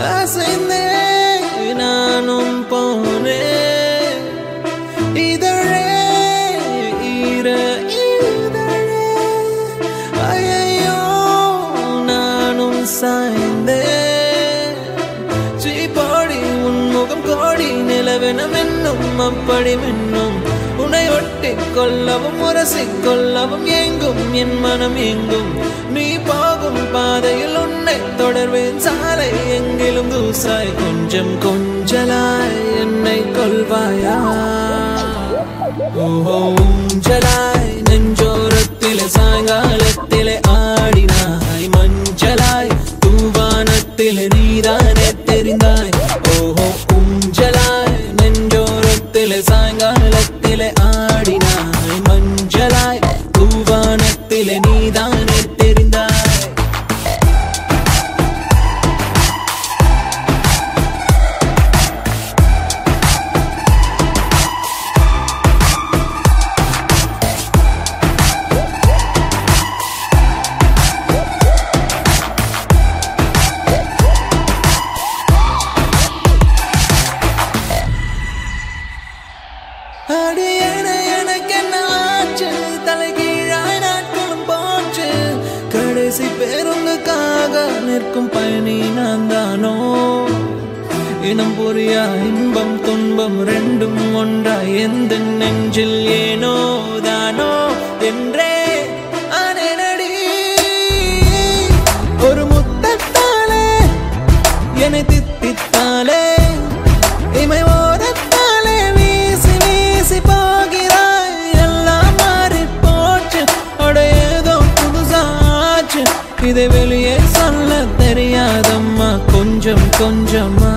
அசைந்தே நானும் போனேன் இதழே ஈர இதழே ஐயோ நானும் சாய்ந்தேன் சீப்பாடி உன்முகம் கோடி நிலவெனும் என்னும் அப்படி மின்னும் உன்னை ஒட்டிக் கொள்ளவும் உரசிக்கொள்ளவும் எங்கும் என் மனம் எங்கும் நீ போகும் பாதையில் உன்னை தொடர்வேன் சாலை எங்கிலும் தூசாய் கொஞ்சம் கொஞ்சலாய் என்னை கொள்வாயா ஓஹோ ஊஞ்சலாய் நெஞ்சோரத்திலே சாயங்காலத்திலே ஆடினாய் மஞ்சளாய் தூவானத்திலே நீதானே தெரிந்தாய் ஓஹோ ஊஞ்சலாய் நெஞ்சோரத்திலே சாயங்காலத்திலே ஆடினாய் மஞ்சளாய் தூவானத்திலே நீதானே தெரிந்தாய் கடைசி பேருந்துக்காக நிற்கும் பயணி நான் தானோ இனம் புரியா இன்பம் துன்பம் ரெண்டும் ஒன்றாய் எந்த நெஞ்சில் ஏனோ தானோ என்றே அனடி ஒரு முத்தத்தாலே என்னை தித்தித்தாலே இமை ஓரத்தாலே வீசி வீசி போகிறாய் எல்லாம் மாறி போச்சு அடையதோ புதுசாச்சு இதை வெளியே சொல்ல தெரியாதம்மா கொஞ்சம் கொஞ்சமா